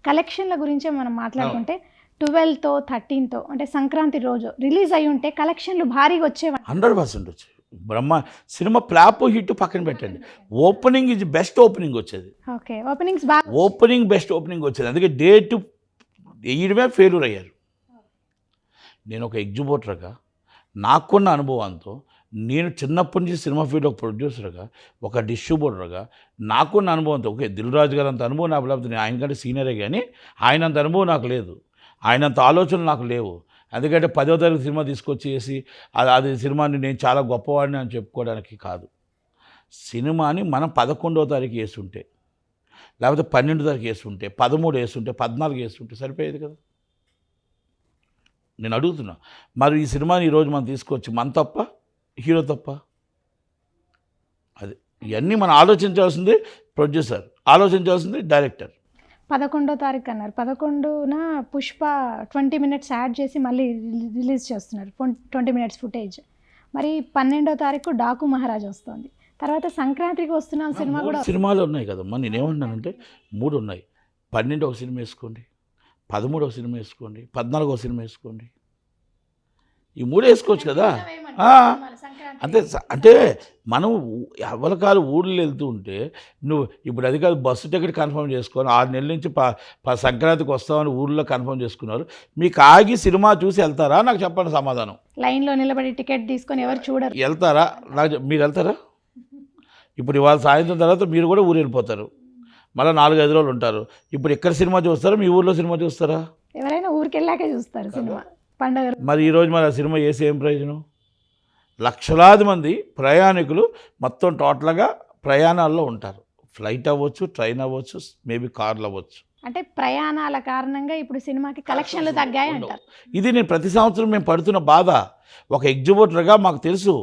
కలెక్షన్ల గురించే మనం మాట్లాడుకుంటే 12తో 13తో అంటే సంక్రాంతి రోజు రిలీజ్ అయి ఉంటే కలెక్షన్లు భారీగా వచ్చేవాడి. 100% వచ్చేది. సినిమా ఫ్లాప్ హిట్ పక్కన పెట్టండి, ఓపెనింగ్ ఇది బెస్ట్ ఓపెనింగ్ వచ్చేది. ఓకే, ఓపెనింగ్స్ బాగా ఓపెనింగ్ బెస్ట్ ఓపెనింగ్ వచ్చేది. అందుకే డేట్ వేయడమే ఫెయిల్యూర్ అయ్యారు. నేను ఒక ఎగ్జిబిటర్గా నాకున్న అనుభవంతో, నేను చిన్నప్పటి నుంచి సినిమా ఫీల్డ్ ఒక ప్రొడ్యూసర్గా, ఒక డిస్ట్రిబ్యూటర్గా నాకున్న అనుభవంతో, ఓకే దిల్ రాజు గారు అంత అనుభవం నాకు లేకపోతే నేను ఆయనకంటే సీనియరే, కానీ ఆయనంత అనుభవం నాకు లేదు, ఆయనంత ఆలోచనలు నాకు లేవు. ఎందుకంటే 10వ తరగతి సినిమా తీసుకొచ్చేసి అది సినిమాని నేను చాలా గొప్పవాడిని అని చెప్పుకోవడానికి కాదు. సినిమాని మనం 11వ తారీఖు వేస్తుంటే, లేకపోతే 12 తారీఖు వేస్తుంటే, 13 వేస్తుంటే, 14 వేస్తుంటే సరిపోయేది కదా. నేను అడుగుతున్నా, మరి ఈ సినిమాని ఈరోజు మనం తీసుకొచ్చి మన తప్ప, హీరో తప్ప? అది ఇవన్నీ మనం ఆలోచించాల్సింది ప్రొడ్యూసర్, ఆలోచించాల్సింది డైరెక్టర్. 11వ తారీఖు అన్నారు, 11న పుష్ప 20 minutes యాడ్ చేసి మళ్ళీ రిలీజ్ చేస్తున్నారు, 20 minutes ఫుటేజ్. మరి 12వ తారీఖు డాకు మహారాజ్ వస్తుంది, తర్వాత సంక్రాంతికి వస్తున్న సినిమా కూడా సినిమాలు ఉన్నాయి కదమ్మా. నేనేమంటున్నానంటే 3 ఉన్నాయి. 12 ఒక సినిమా వేసుకోండి, 13 ఒక సినిమా వేసుకోండి, 14 ఒక సినిమా వేసుకోండి, ఈ 3 వేసుకోవచ్చు కదా. అంతే. అంటే మనం ఎవరికాలు ఊళ్ళో వెళ్తూ ఉంటే, నువ్వు ఇప్పుడు అది కాదు, బస్సు టికెట్ కన్ఫర్మ్ చేసుకొని 6 నెలల నుంచి సంక్రాంతికి వస్తామని ఊళ్ళో కన్ఫర్మ్ చేసుకున్నారు. మీకు ఆగి సినిమా చూసి వెళ్తారా? నాకు చెప్పండి సమాధానం. లైన్లో నిలబడి టికెట్ తీసుకొని ఎవరు చూడరు. వెళ్తారా? మీరు వెళ్తారా? ఇప్పుడు ఇవాళ సాయంత్రం తర్వాత మీరు కూడా ఊరు వెళ్ళిపోతారు, మళ్ళీ 4-5 రోజులు ఉంటారు. ఇప్పుడు ఎక్కడ సినిమా చూస్తారా? మీ ఊర్లో సినిమా చూస్తారా? ఎవరైనా ఊరికి వెళ్ళాకే చూస్తారు సినిమా పండుగ. మరి ఈరోజు మరి ఆ సినిమా వేసి ఏం ప్రయోజనం? లక్షలాది మంది ప్రయాణికులు మొత్తం టోటల్గా ప్రయాణాల్లో ఉంటారు. ఫ్లైట్ అవ్వచ్చు, ట్రైన్ అవ్వచ్చు, మేబీ కార్లు అవ్వచ్చు. అంటే ప్రయాణాల కారణంగా ఇప్పుడు సినిమాకి కలెక్షన్లు తగ్గాయి అంటారు. ఇది నేను ప్రతి సంవత్సరం మేము పడుతున్న బాధ. ఒక ఎగ్జిబిటర్గా మాకు తెలుసు,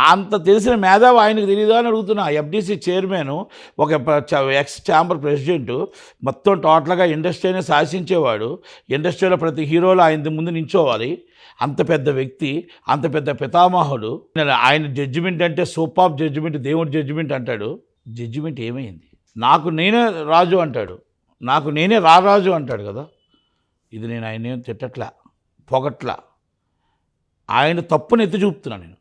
అంత తెలిసిన మేధావి ఆయనకు తెలియదా అని అడుగుతున్నా. ఎఫ్డిసి చైర్మన్, ఒక ఎక్స్ ఛాంబర్ ప్రెసిడెంట్, మొత్తం టోటల్గా ఇండస్ట్రీనే శాసించేవాడు. ఇండస్ట్రీలో ప్రతి హీరోలు ఆయన ముందు నించోవాలి. అంత పెద్ద వ్యక్తి, అంత పెద్ద పితామహుడు. ఆయన జడ్జిమెంట్ అంటే సూపర్ జడ్జిమెంట్, దేవుడి జడ్జిమెంట్ అంటాడు. జడ్జిమెంట్ ఏమైంది? నాకు నేనే రాజు అంటాడు, నాకు నేనే రారాజు అంటాడు కదా. ఇది నేను ఆయన ఏం తిట్టట్లా, పొగట్లా, ఆయన తప్పుని ఎత్తి చూపుతున్నా. నేను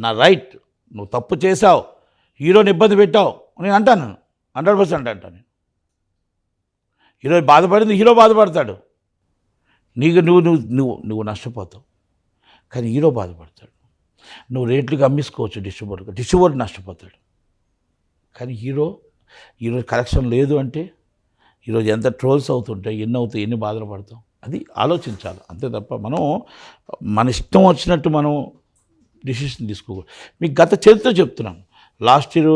నా రైట్, నువ్వు తప్పు చేశావు, హీరోని ఇబ్బంది పెట్టావు నేను అంటాను, 100% అంటాను. ఈరోజు బాధపడింది హీరో బాధపడతాడు, నీకు నువ్వు నష్టపోతావు, కానీ హీరో బాధపడతాడు. నువ్వు రేట్లుగా అమ్మించుకోవచ్చు, డిస్ట్రిబ్యూటర్ నష్టపోతాడు, కానీ ఈరోజు కలెక్షన్ లేదు అంటే ఈరోజు ఎంత ట్రోల్స్ అవుతుంటాయి, ఎన్ని అవుతాయి, ఎన్ని బాధలు పడతాం. అది ఆలోచించాలి అంతే తప్ప మనం మన ఇష్టం వచ్చినట్టు మనం డిసిషన్ తీసుకోకూడదు. మీకు గత చరిత్ర చెప్తున్నాను. లాస్ట్ ఇయర్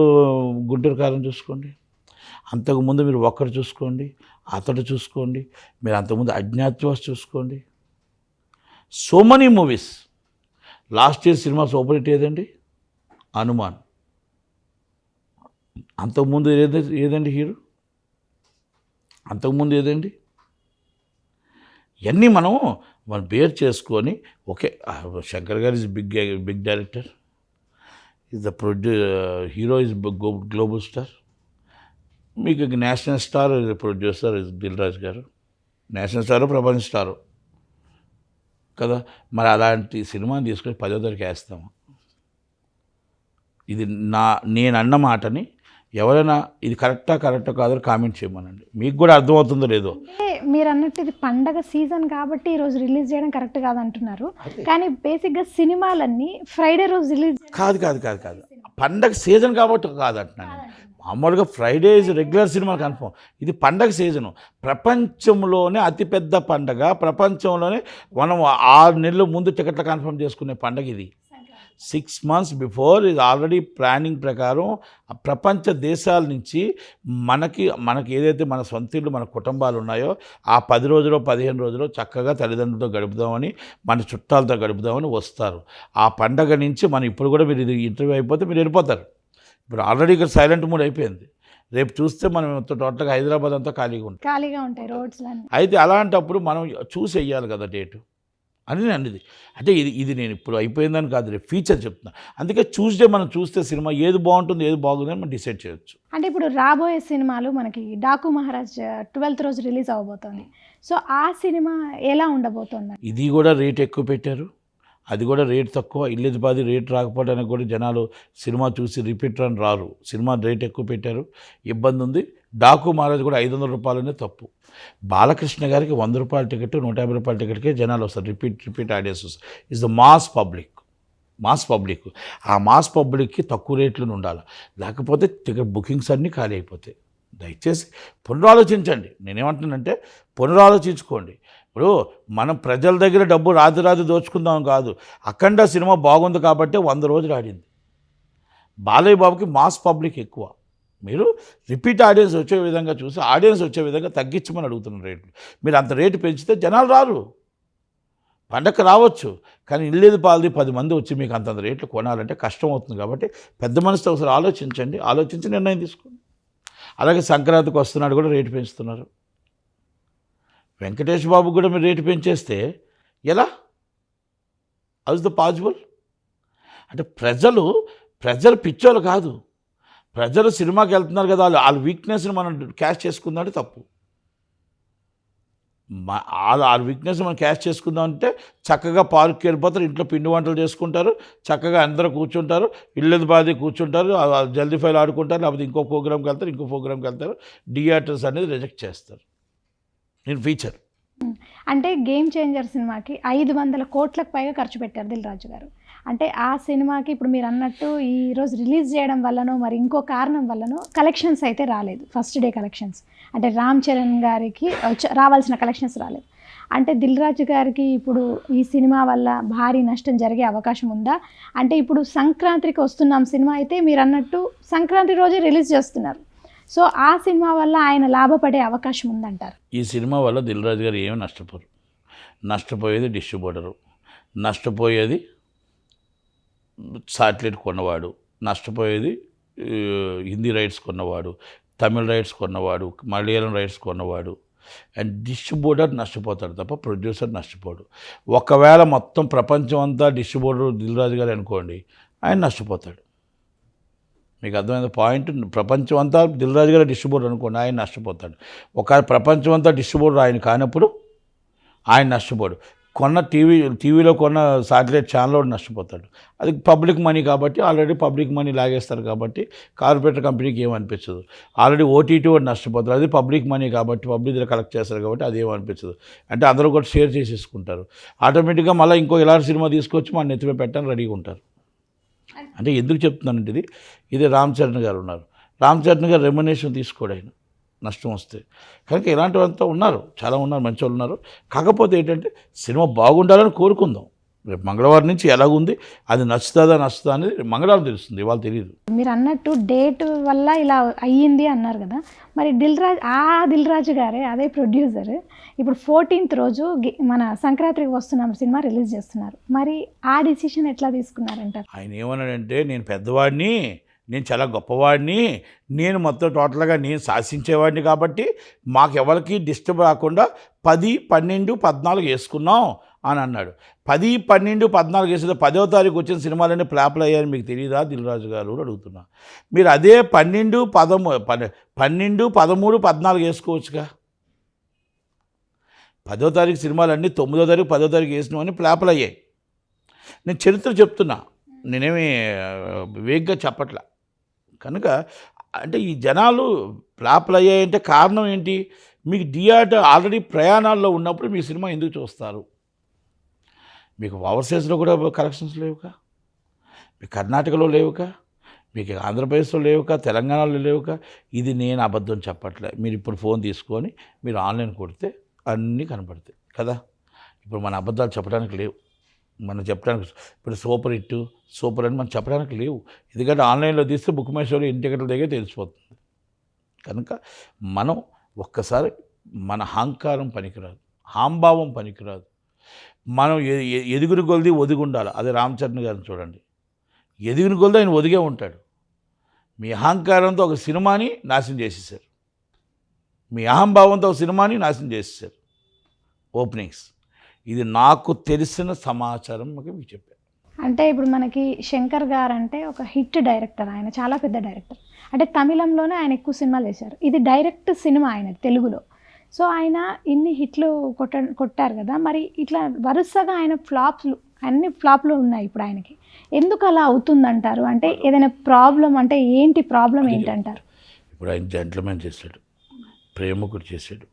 గుంటూరు కారం చూసుకోండి, అంతకుముందు మీరు ఒక్కరు చూసుకోండి, అతడు చూసుకోండి, మీరు అంతకుముందు అజ్ఞాతవాసి చూసుకోండి. So many movies. Last year cinema super hit ఏదండి? హనుమాన్. అంతకుముందు ఏదండి హీరో? అంతకుముందు ఏదండి? ఇవన్నీ మనం బేర్ చేసుకొని, okay Shankar garu is big director, is the hero is global star. మీకు national star producer is Dil Raju garu, national star, ప్రపంచ స్టారు కదా. మరి అలాంటి సినిమాని తీసుకొని 10వ తారీఖు వేస్తాము. ఇది నేను అన్న మాటని ఎవరైనా ఇది కరెక్టా కాదో కామెంట్ చేయమనండి, మీకు కూడా అర్థమవుతుందో లేదో. మీరు అన్నట్టు ఇది పండగ సీజన్ కాబట్టి ఈరోజు రిలీజ్ చేయడం కరెక్ట్ కాదంటున్నారు, కానీ బేసిక్గా సినిమాలన్నీ ఫ్రైడే రోజు రిలీజ్ కాదు పండగ సీజన్ కాబట్టి కాదంటున్నాను. మామూలుగా Friday is regular cinema confirm. ఇది పండగ సీజను, ప్రపంచంలోనే అతిపెద్ద పండగ, ప్రపంచంలోనే మనం 6 నెలల ముందు టికెట్లు కన్ఫర్మ్ చేసుకునే పండగ ఇది. 6 months బిఫోర్ ఇది ఆల్రెడీ ప్లానింగ్ ప్రకారం ప్రపంచ దేశాల నుంచి మనకి ఏదైతే మన సొంత ఇల్లు, మన కుటుంబాలు ఉన్నాయో ఆ 10 రోజులు 15 రోజులు చక్కగా తల్లిదండ్రులతో గడుపుదామని, మన చుట్టాలతో గడుపుదామని వస్తారు. ఆ పండగ నుంచి మనం ఇప్పుడు కూడా మీరు ఇది ఇంటర్వ్యూ అయిపోతే మీరు వెళ్ళిపోతారు. ఇప్పుడు ఆల్రెడీ ఇక్కడ సైలెంట్ మూడ్ అయిపోయింది. రేపు చూస్తే మనం టోటల్గా హైదరాబాద్ అంతా ఖాళీగా ఉంటాయి రోడ్స్. అయితే అలాంటప్పుడు మనం చూసి వెయ్యాలి కదా డేటు. అని నేను అనేది. అంటే ఇది నేను ఇప్పుడు అయిపోయిందని కాదు, రేపు ఫ్యూచర్ చెప్తున్నా. అందుకే ట్యూస్డే మనం చూస్తే సినిమా ఏది బాగుంటుంది ఏది బాగుందని మనం డిసైడ్ చేయొచ్చు. అంటే ఇప్పుడు రాబోయే సినిమాలు మనకి డాకు మహారాజ్ 12th రోజు రిలీజ్ అవబోతోంది. సో ఆ సినిమా ఎలా ఉండబోతోంది? ఇది కూడా రేట్ ఎక్కువ పెట్టారు, అది కూడా రేట్ తక్కువ. ఇల్లేది పాది రేట్ రాకపోవడానికి కూడా జనాలు సినిమా చూసి రిపీట్ అని రారు. సినిమా రేట్ ఎక్కువ పెట్టారు, ఇబ్బంది ఉంది. డాకు మహారాజ్ కూడా 500 రూపాయలనే తప్పు. బాలకృష్ణ గారికి 100 రూపాయల టికెట్ 150 రూపాయల టికెట్కే జనాలు వస్తారు, రిపీట్ ఆడియన్స్ వస్తారు. Is the mass public. ఆ మాస్ పబ్లిక్కి తక్కువ రేట్లను ఉండాలి, లేకపోతే టికెట్ బుకింగ్స్ అన్నీ ఖాళీ అయిపోతాయి. దయచేసి పునరాలోచించండి. నేనేమంటున్నానంటే పునరాలోచించుకోండి. ఇప్పుడు మనం ప్రజల దగ్గర డబ్బు రాదు దోచుకుందాం కాదు. అఖండ సినిమా బాగుంది కాబట్టి 100 రోజులు ఆడింది. బాలయ్య బాబుకి మాస్ పబ్లిక్ ఎక్కువ. మీరు రిపీట్ ఆడియన్స్ వచ్చే విధంగా చూసి ఆడియన్స్ వచ్చే విధంగా తగ్గించమని అడుగుతున్న రేట్లు. మీరు అంత రేటు పెంచితే జనాలు రారు. పండగ రావచ్చు, కానీ ఇల్లేది పాలది 10 మంది వచ్చి మీకు అంతంత రేట్లు కొనాలంటే కష్టం అవుతుంది. కాబట్టి పెద్ద మనసుతో ఒకసారి ఆలోచించండి, ఆలోచించి నిర్ణయం తీసుకోండి. అలాగే సంక్రాంతికి వస్తున్నాడు కూడా రేటు పెంచుతున్నారు. వెంకటేష్ బాబు కూడా మీరు రేటు పెంచేస్తే ఎలా? How is the possible? అంటే ప్రజలు పిచ్చోళ్ళు కాదు. ప్రజలు సినిమాకి వెళ్తున్నారు కదా, వాళ్ళ వీక్నెస్ని మనం క్యాష్ చేసుకుందంటే తప్పు. వాళ్ళ వీక్నెస్ మనం క్యాష్ చేసుకుందాం అంటే చక్కగా పార్క్కి వెళ్ళిపోతారు, ఇంట్లో పిండి వంటలు చేసుకుంటారు, చక్కగా అందరూ కూర్చుంటారు, ఇళ్ళది బాధి కూర్చుంటారు, జల్దీ ఫైల్ ఆడుకుంటారు, లేకపోతే ఇంకో ప్రోగ్రామ్కి వెళ్తారు. థియేటర్స్ అనేది రిజెక్ట్ చేస్తారు. నేను ఫీచర్ అంటే గేమ్ చేంజర్ సినిమాకి 500 కోట్లకు పైగా ఖర్చు పెట్టారు దిల్ రాజు గారు. అంటే ఆ సినిమాకి ఇప్పుడు మీరు అన్నట్టు ఈరోజు రిలీజ్ చేయడం వల్లనో మరి ఇంకో కారణం వల్లనో కలెక్షన్స్ అయితే రాలేదు, ఫస్ట్ డే కలెక్షన్స్. అంటే రామ్ చరణ్ గారికి రావాల్సిన కలెక్షన్స్ రాలేదు. అంటే దిల్ రాజు గారికి ఇప్పుడు ఈ సినిమా వల్ల భారీ నష్టం జరిగే అవకాశం ఉందా? అంటే ఇప్పుడు సంక్రాంతికి వస్తున్నాం సినిమా అయితే మీరు అన్నట్టు సంక్రాంతి రోజే రిలీజ్ చేస్తున్నారు. సో ఆ సినిమా వల్ల ఆయన లాభపడే అవకాశం ఉందంటారు? ఈ సినిమా వల్ల దిల్ రాజు గారు ఏమీ నష్టపోరు. నష్టపోయేది డిస్ట్రిబ్యూటరు, నష్టపోయేది శాటిలైట్ కొన్నవాడు, నష్టపోయేది హిందీ రైట్స్ కొన్నవాడు, తమిళ రైట్స్ కొన్నవాడు, మలయాళం రైట్స్ కొన్నవాడు. అండ్ డిస్ట్రిబ్యూటర్ నష్టపోతాడు తప్ప ప్రొడ్యూసర్ నష్టపోడు. ఒకవేళ మొత్తం ప్రపంచం అంతా డిస్ట్రిబ్యూటర్ దిల్ రాజు గారు అనుకోండి, ఆయన నష్టపోతాడు. మీకు అర్థమైన పాయింట్? ప్రపంచం అంతా దిల్ రాజు గారు డిస్ట్రిబ్యూటర్ అనుకోండి, ఆయన నష్టపోతాడు. ఒక ప్రపంచం అంతా డిస్ట్రిబ్యూటర్ ఆయన కానప్పుడు ఆయన నష్టపోడు. టీవీలో కొన్న శాటిలైట్ ఛానల్ నష్టపోతాడు. అది పబ్లిక్ మనీ కాబట్టి, ఆల్రెడీ పబ్లిక్ మనీ లాగేస్తారు కాబట్టి కార్పొరేటర్ కంపెనీకి ఏమనిపించదు. ఆల్రెడీ ఓటీటీ వాడు నష్టపోతారు, అది పబ్లిక్ మనీ కాబట్టి పబ్లిక్ దగ్గర కలెక్ట్ చేస్తారు కాబట్టి అది ఏమనిపించదు. అంటే అందరూ కూడా షేర్ చేసేసుకుంటారు. ఆటోమేటిక్గా మళ్ళీ ఇంకో ఇలాంటి సినిమా తీసుకొచ్చి మన నెత్తిమే పెట్టడానికి రెడీగా ఉంటారు. అంటే ఎందుకు చెప్తున్నానంటే ఇది రామ్ చరణ్ గారు ఉన్నారు. రామ్ చరణ్ గారు రెమ్యునరేషన్ తీసుకోడు ఆయన నష్టం వస్తే. కనుక ఇలాంటివంతా ఉన్నారు, చాలా ఉన్నారు, మంచి వాళ్ళు ఉన్నారు. కాకపోతే ఏంటంటే సినిమా బాగుండాలని కోరుకుందాం. రేపు మంగళవారం నుంచి ఎలాగుంది, అది నచ్చుతుందా అనేది మంగళవారం తెలుస్తుంది, ఇవాళ తెలియదు. మీరు అన్నట్టు డేట్ వల్ల ఇలా అయ్యింది అన్నారు కదా, మరి దిల్ రాజు గారే అదే ప్రొడ్యూసర్ ఇప్పుడు 14th రోజు మన సంక్రాంతికి వస్తున్నాం సినిమా రిలీజ్ చేస్తున్నారు. మరి ఆ డిసిషన్ ఎట్లా తీసుకున్నారంటారు? ఆయన ఏమన్నాడంటే, నేను పెద్దవాడిని, నేను చాలా గొప్పవాడిని, నేను మొత్తం టోటల్గా నేను శాసించేవాడిని కాబట్టి మాకెవరికి డిస్టర్బ్ రాకుండా 10, 12, 14 వేసుకున్నాం అని అన్నాడు. 10, 12, 14 వేసేది 10వ తారీఖు వచ్చిన సినిమాలన్నీ ఫ్లాప్లు అయ్యాయని మీకు తెలియదా దిల్ రాజు గారు అడుగుతున్నా. మీరు అదే 12, 13, 14 వేసుకోవచ్చుగా. 10వ తారీఖు సినిమాలన్నీ 9వ తారీఖు 10వ తారీఖు వేసినవన్నీ ఫ్లాప్లు అయ్యాయి. నేను చరిత్ర చెప్తున్నా, నేనేమి వేగ్గా చెప్పట్లా. కనుక అంటే ఈ జనాలు ఫ్లాప్లు అయ్యాయంటే కారణం ఏంటి? మీకు థియేటర్ ఆల్రెడీ ప్రయాణాల్లో ఉన్నప్పుడు మీ సినిమా ఎందుకు చూస్తారు? మీకు ఓవర్సీస్లో కూడా కలెక్షన్స్ లేవుగా, మీకు కర్ణాటకలో లేవుగా, మీకు ఆంధ్రప్రదేశ్లో లేవుగా, తెలంగాణలో లేవుగా. ఇది నేను అబద్ధం చెప్పట్లే. మీరు ఇప్పుడు ఫోన్ తీసుకొని మీరు ఆన్లైన్ కొడితే అన్నీ కనపడతాయి కదా. ఇప్పుడు మన అబద్ధాలు చెప్పడానికి లేవు, మనం చెప్పడానికి ఇప్పుడు సూపర్ అని మనం చెప్పడానికి లేవు. ఎందుకంటే ఆన్లైన్లో తీస్తే బుక్ మై షోలో ఇంటి టికెట్ల దగ్గర తెలిసిపోతుంది. కనుక మనం ఒక్కసారి మన అహంకారం పనికిరాదు, హాంభావం పనికిరాదు. మనం ఎదుగుని కొలది ఒదిగి ఉండాలి. అదే రామ్ చరణ్ గారిని చూడండి, ఎదుగుని కొలది ఆయన ఒదిగే ఉంటాడు. మీ అహంకారంతో ఒక సినిమాని నాశనం చేసేసారు, మీ అహంభావంతో ఒక సినిమాని నాశనం చేసేసారు. ఓపెనింగ్స్ ఇది నాకు తెలిసిన సమాచారం మీకు చెప్పాను. అంటే ఇప్పుడు మనకి శంకర్ గారు అంటే ఒక హిట్ డైరెక్టర్, ఆయన చాలా పెద్ద డైరెక్టర్. అంటే తమిళంలోనే ఆయన ఎక్కువ సినిమాలు చేశారు, ఇది డైరెక్ట్ సినిమా ఆయన తెలుగులో. సో ఆయన ఇన్ని హిట్లు కొట్టారు కదా, మరి ఇట్లా వరుసగా ఆయన అన్ని ఫ్లాప్లు ఉన్నాయి ఇప్పుడు ఆయనకి. ఎందుకు అలా అవుతుందంటారు? అంటే ఏదైనా ప్రాబ్లం, అంటే ఏంటి ప్రాబ్లం ఏంటంటారు? ఇప్పుడు ఆయన జెంట్లమెన్ చేశాడు, ప్రేమకుడు చేశాడు,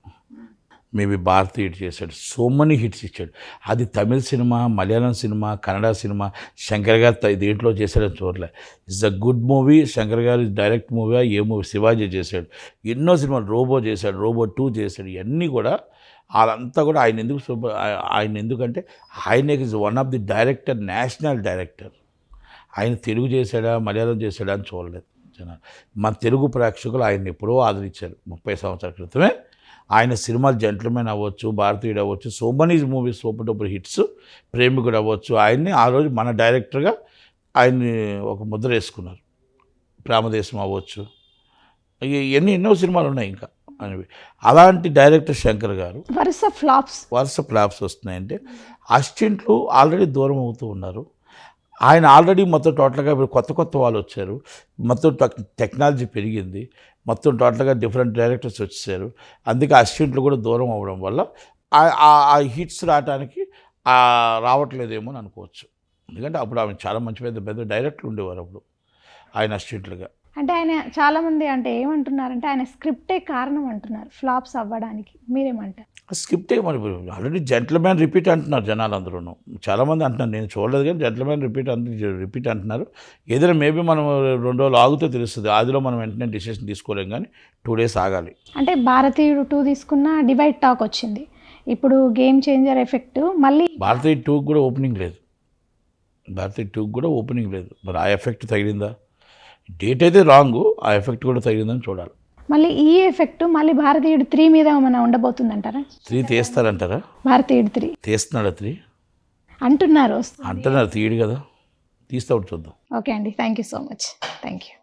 మేబీ భారతీయుడు చేశాడు, సో మెనీ హిట్స్ ఇచ్చాడు. అది Tamil cinema, Malayalam cinema, Kannada cinema. Shankar garu దేంట్లో చేశాడని చూడలే. It's a good movie. Shankar garu direct movie. ఏ మూవీ? శివాజీ చేశాడు, ఎన్నో సినిమాలు, రోబో చేశాడు, రోబో 2 చేశాడు. ఇవన్నీ కూడా వాళ్ళంతా కూడా ఆయన ఎందుకంటే ఆయన is one of the director, national director. ఆయన తెలుగు చేశాడా, మలయాళం చేశాడా అని చూడలేదు జనాలు. మన తెలుగు ప్రేక్షకులు ఆయన ఎప్పుడో ఆదరించారు 30 సంవత్సరాల క్రితమే. ఆయన సినిమాలు జెంట్లమెన్ అవ్వచ్చు, భారతీయుడు అవ్వచ్చు, so many movies super duper hits, ప్రేమికుడు అవ్వచ్చు. ఆయన్ని ఆ రోజు మన డైరెక్టర్గా ఆయన్ని ఒక ముద్ర వేసుకున్నారు. ప్రేమదేశం అవ్వచ్చు, ఎన్నో సినిమాలు ఉన్నాయి ఇంకా అనేవి. అలాంటి డైరెక్టర్ శంకర్ గారు వరుస ఫ్లాప్స్ వస్తున్నాయంటే అసిస్టెంట్లు ఆల్రెడీ దూరం అవుతూ ఉన్నారు. ఆయన ఆల్రెడీ మొత్తం టోటల్గా కొత్త వాళ్ళు వచ్చారు, మొత్తం టెక్నాలజీ పెరిగింది, మొత్తం టోటల్గా డిఫరెంట్ డైరెక్టర్స్ వచ్చేసారు. అందుకే అసిస్టెంట్లు కూడా దూరం అవ్వడం వల్ల ఆ హిట్స్ రావడానికి రావట్లేదేమో అని అనుకోవచ్చు. ఎందుకంటే అప్పుడు ఆమె చాలా మంచి పెద్ద డైరెక్టర్లు ఉండేవారు అప్పుడు ఆయన అసిస్టెంట్లుగా. అంటే ఆయన చాలామంది అంటే ఏమంటున్నారంటే ఆయన స్క్రిప్టే కారణం అంటున్నారు ఫ్లాప్స్ అవ్వడానికి, మీరేమంటారు? స్క్రిప్టే మరి ఆల్రెడీ జెంట్లమెన్ రిపీట్ అంటున్నారు జనాలు అందరూ. చాలామంది అంటున్నారు, నేను చూడలేదు కానీ జెంట్లమెన్ రిపీట్ అంటున్నారు. ఏదైనా మేబీ మనం 2 రోజులు ఆగితే తెలుస్తుంది. ఆదిలో మనం వెంటనే డిసిషన్ తీసుకోలేం, కానీ 2 days ఆగాలి. అంటే భారతీయుడు 2 తీసుకున్న డివైడ్ టాక్ వచ్చింది. ఇప్పుడు గేమ్ చేంజర్ ఎఫెక్ట్ మళ్ళీ భారతీయ 2 కూడా ఓపెనింగ్ లేదు. మరి ఆ ఎఫెక్ట్ తగిలిందా? డేట్ అయితే రాంగ్, ఆ ఎఫెక్ట్ కూడా తగిలిందని చూడాలి. మళ్ళీ ఈ ఎఫెక్ట్ మళ్ళీ భారతీయుడు 3 మీద ఏమైనా ఉండబోతుందంటారా? 3 తీస్తారంటారా? భారతీయుడు 3 తీస్తున్నాడా? 3 అంటున్నారు, తీయడు కదా, తీస్తాడు చూద్దాం. ఓకే అండి, thank you so much. Thank you.